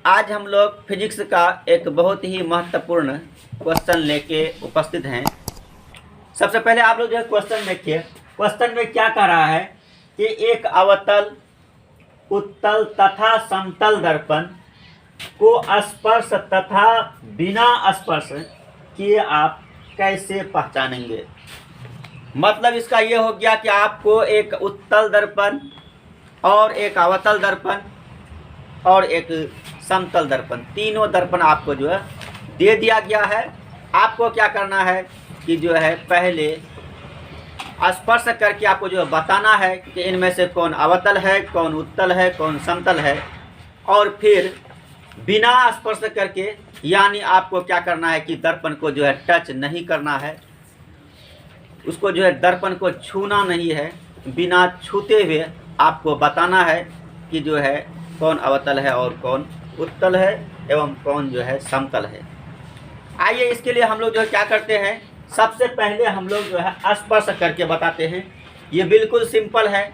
आज हम लोग फिजिक्स का एक बहुत ही महत्वपूर्ण क्वेश्चन लेके उपस्थित हैं। सबसे पहले आप लोग जो है क्वेश्चन देखिए। क्वेश्चन में क्या कह रहा है कि एक अवतल, उत्तल तथा समतल दर्पण को स्पर्श तथा बिना स्पर्श किए आप कैसे पहचानेंगे। मतलब इसका ये हो गया कि आपको एक उत्तल दर्पण और एक अवतल दर्पण और एक समतल दर्पण, तीनों दर्पण आपको जो है दे दिया गया है। आपको क्या करना है कि जो है पहले स्पर्श करके आपको जो है बताना है कि इनमें से कौन अवतल है, कौन उत्तल है, कौन समतल है। और फिर बिना स्पर्श करके, यानी आपको क्या करना है कि दर्पण को जो है टच नहीं करना है, उसको जो है दर्पण को छूना नहीं है। बिना छूते हुए आपको बताना है कि जो है कौन अवतल है और कौन उत्तल है एवं कौन जो है समतल है। आइए इसके लिए हम लोग जो है क्या करते हैं, सबसे पहले हम लोग जो है स्पर्श करके बताते हैं। ये बिल्कुल सिंपल है।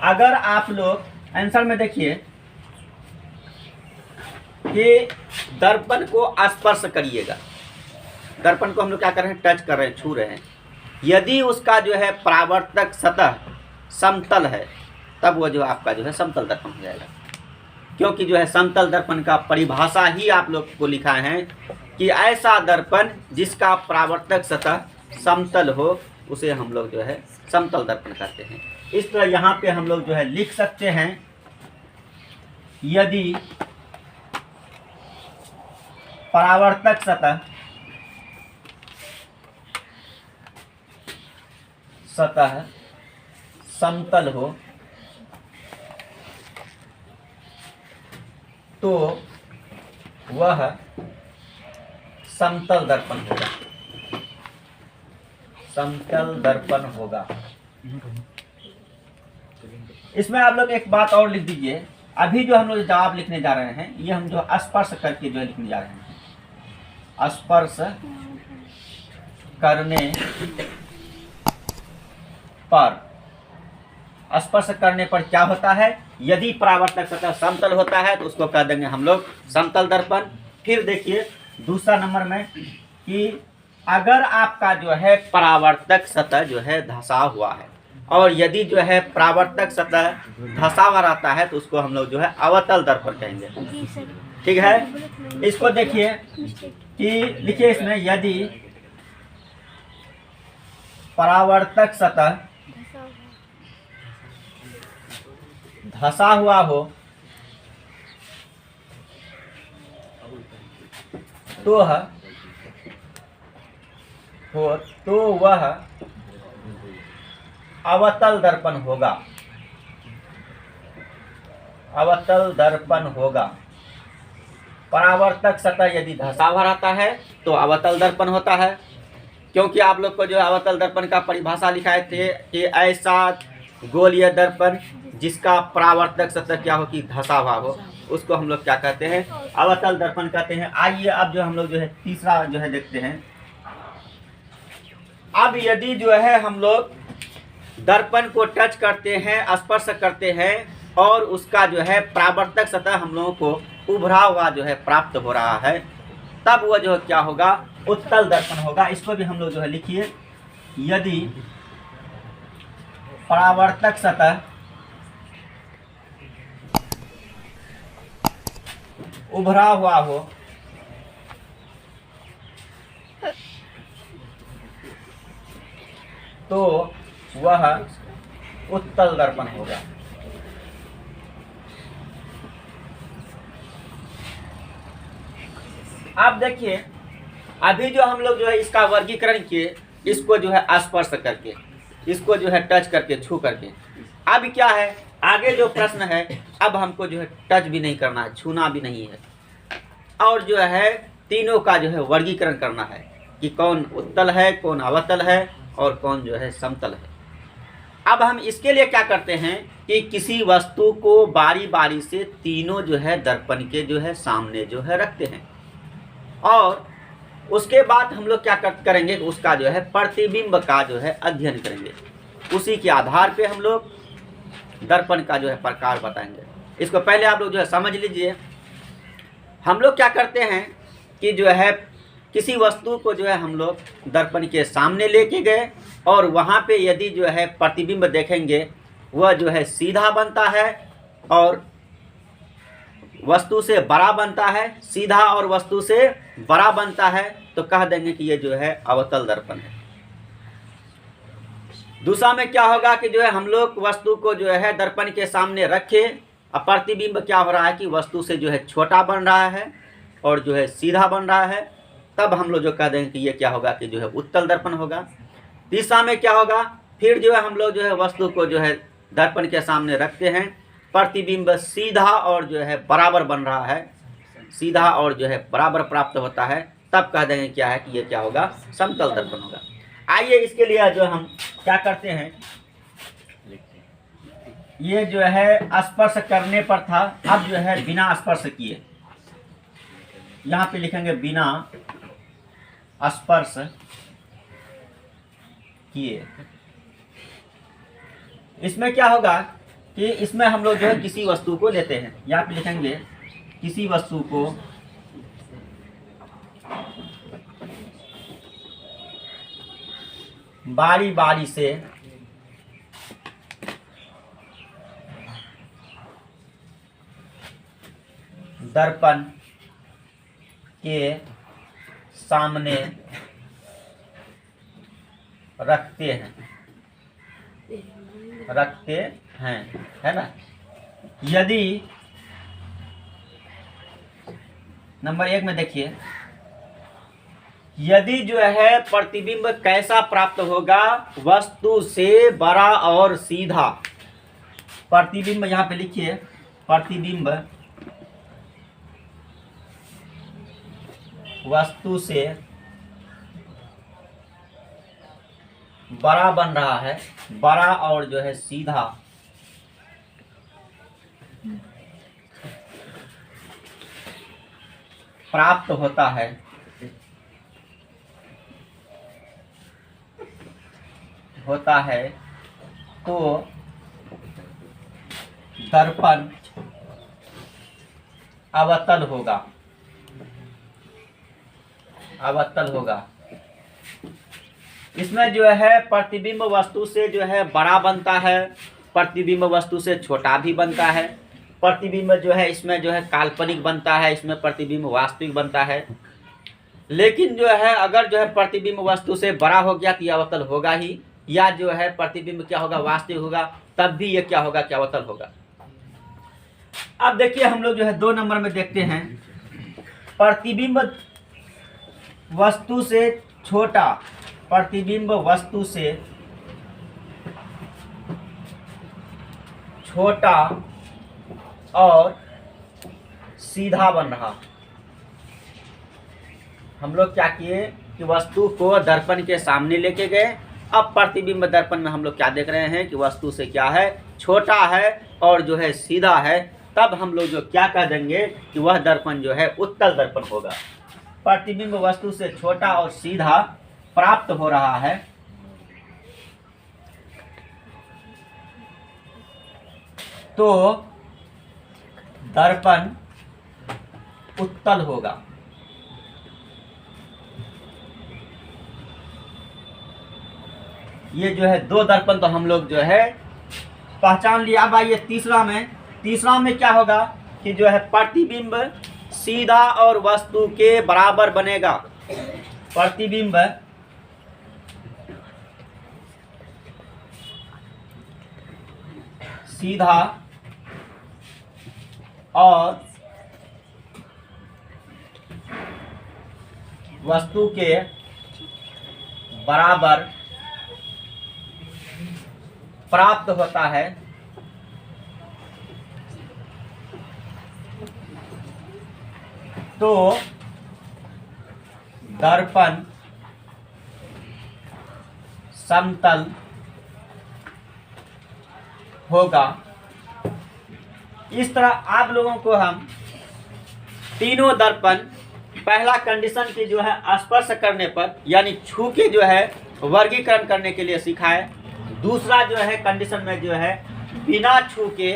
अगर आप लोग आंसर में देखिए कि दर्पण को स्पर्श करिएगा, दर्पण को हम लोग क्या कर रहे हैं, टच कर रहे हैं, छू रहे हैं। यदि उसका जो है परावर्तक सतह समतल है तब वो जो आपका जो है समतल दर्पण हो जाएगा। क्योंकि जो है समतल दर्पण का परिभाषा ही आप लोग को लिखा है कि ऐसा दर्पण जिसका परावर्तक सतह समतल हो उसे हम लोग जो है समतल दर्पण कहते हैं। इस तरह यहाँ पे हम लोग जो है लिख सकते हैं, यदि परावर्तक सतह समतल हो तो वह समतल दर्पण होगा, समतल दर्पण होगा। इसमें आप लोग एक बात और लिख दीजिए। अभी जो हम लोग जवाब लिखने जा रहे हैं ये हम जो स्पर्श करके जो है लिखने जा रहे हैं। स्पर्श करने पर, स्पर्श करने पर क्या होता है, यदि परावर्तक सतह समतल होता है तो उसको कह देंगे हम लोग समतल दर्पण। फिर देखिए दूसरा नंबर में कि अगर आपका जो है परावर्तक सतह जो है धंसा हुआ है और यदि जो है परावर्तक सतह धंसा हुआ रहता है तो उसको हम लोग जो है अवतल दर्पण कहेंगे। ठीक है, इसको देखिए कि लिखिए इसमें, यदि परावर्तक सतह धंसा हुआ हो तो वह अवतल दर्पण होगा, अवतल दर्पण होगा। परावर्तक सतह यदि धंसा हुआ रहता है तो अवतल दर्पण होता है। क्योंकि आप लोग को जो अवतल दर्पण का परिभाषा लिखाए थे कि ऐसा गोलीय दर्पण जिसका परावर्तक सतह क्या हो कि धंसा हुआ हो, उसको हम लोग क्या कहते हैं, अवतल दर्पण कहते हैं। आइए अब जो हम लोग जो है तीसरा जो है देखते हैं। अब यदि जो है हम लोग दर्पण को टच करते हैं, स्पर्श करते हैं और उसका जो है परावर्तक सतह हम लोगों को उभरा हुआ जो है प्राप्त हो रहा है, तब वह जो क्या होगा, उत्तल दर्पण होगा। इसको भी हम लोग जो है लिखिए, यदि परावर्तक सतह उभरा हुआ हो तो वह उत्तल दर्पण होगा। आप देखिए अभी जो हम लोग जो है इसका वर्गीकरण किए, इसको जो है स्पर्श करके, इसको जो है टच करके, छू करके। अब क्या है, आगे जो प्रश्न है, अब हमको जो है टच भी नहीं करना है, छूना भी नहीं है, और जो है तीनों का जो है वर्गीकरण करना है कि कौन उत्तल है, कौन अवतल है और कौन जो है समतल है। अब हम इसके लिए क्या करते हैं कि किसी वस्तु को बारी बारी से तीनों जो है दर्पण के जो है सामने जो है रखते हैं और उसके बाद हम लोग क्या करेंगे, उसका जो है प्रतिबिंब का जो है अध्ययन करेंगे। उसी के आधार पे हम लोग दर्पण का जो है प्रकार बताएंगे। इसको पहले आप लोग जो है समझ लीजिए हम लोग क्या करते हैं कि जो है किसी वस्तु को जो है हम लोग दर्पण के सामने लेके गए और वहाँ पे यदि जो है प्रतिबिंब देखेंगे वह जो है सीधा बनता है और वस्तु से बड़ा बनता है, सीधा और वस्तु से बड़ा बनता है, तो कह देंगे कि ये जो है अवतल दर्पण है। दूसरा में क्या होगा कि जो है हम लोग वस्तु को जो है दर्पण के सामने रखे और प्रतिबिंब क्या हो रहा है कि वस्तु से जो है छोटा बन रहा है और जो है सीधा बन रहा है, तब हम लोग जो कह देंगे कि ये क्या होगा कि जो है उत्तल दर्पण होगा। तीसरा में क्या होगा, फिर जो है हम लोग जो है वस्तु को जो है दर्पण के सामने रखते हैं, प्रतिबिंब सीधा और जो है बराबर बन रहा है, सीधा और जो है बराबर प्राप्त होता है, तब कह देंगे क्या है कि ये क्या होगा, समतल दर्पण होगा। आइए इसके लिए जो हम क्या करते हैं, ये जो है स्पर्श करने पर था, अब जो है बिना स्पर्श किए, यहाँ पे लिखेंगे बिना स्पर्श किए। इसमें क्या होगा कि इसमें हम लोग जो है किसी वस्तु को लेते हैं, यहाँ पे लिखेंगे किसी वस्तु को बारी बारी से दर्पण के सामने रखते हैं, है ना। यदि नंबर 1 में देखिए, यदि जो है प्रतिबिंब कैसा प्राप्त होगा, वस्तु से बड़ा और सीधा। प्रतिबिंब यहाँ पे लिखिए, प्रतिबिंब वस्तु से बड़ा बन रहा है, बड़ा और जो है सीधा, प्राप्त होता है, तो दर्पण अवतल होगा, इसमें जो है प्रतिबिंब वस्तु से जो है बड़ा बनता है, प्रतिबिंब वस्तु से छोटा भी बनता है, प्रतिबिंब जो है इसमें जो है काल्पनिक बनता है, इसमें प्रतिबिंब वास्तविक बनता है। लेकिन जो है अगर जो है प्रतिबिंब वस्तु से बड़ा हो गया तो यह अवतल होगा ही, या जो है प्रतिबिंब क्या होगा, वास्तविक होगा, तब भी ये क्या होगा, क्या अवतल होगा। अब देखिए हम लोग जो है 2 नंबर में देखते हैं, प्रतिबिंब वस्तु से छोटा, प्रतिबिंब वस्तु से छोटा और सीधा बन रहा। हम लोग क्या किए कि वस्तु को दर्पण के सामने लेके गए, अब प्रतिबिंब दर्पण में हम लोग क्या देख रहे हैं कि वस्तु से क्या है, छोटा है और जो है सीधा है, तब हम लोग जो क्या कह देंगे कि वह दर्पण जो है उत्तल दर्पण होगा। प्रतिबिंब वस्तु से छोटा और सीधा प्राप्त हो रहा है, तो दर्पण उत्तल होगा। ये जो है 2 दर्पण तो हम लोग जो है पहचान लिया। अब आइए तीसरा में क्या होगा कि जो है प्रतिबिंब सीधा और वस्तु के बराबर बनेगा। प्रतिबिंब सीधा और वस्तु के बराबर प्राप्त होता है, तो दर्पण समतल होगा। इस तरह आप लोगों को हम तीनों दर्पण, पहला कंडीशन की जो है स्पर्श करने पर यानी छू के जो है वर्गीकरण करने के लिए सिखाए। दूसरा जो है कंडीशन में जो है बिना छू के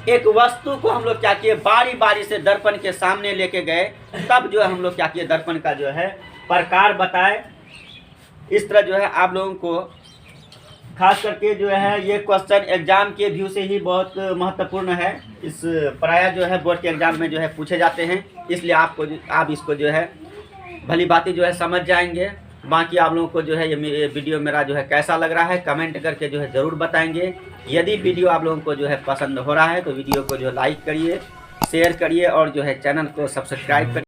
एक वस्तु को हम लोग क्या किए, बारी बारी से दर्पण के सामने लेके गए, तब जो है हम लोग क्या किए, दर्पण का जो है प्रकार बताए। इस तरह जो है आप लोगों को खास करके जो है ये क्वेश्चन एग्जाम के व्यू से ही बहुत महत्वपूर्ण है। इस प्रायः जो है बोर्ड के एग्जाम में जो है पूछे जाते हैं, इसलिए आप इसको जो है भली बातें जो है समझ जाएंगे। बाकी आप लोगों को जो है ये वीडियो मेरा जो है कैसा लग रहा है कमेंट करके जो है ज़रूर बताएंगे। यदि वीडियो आप लोगों को जो है पसंद हो रहा है तो वीडियो को जो लाइक करिए, शेयर करिए और जो है चैनल को सब्सक्राइब करिए।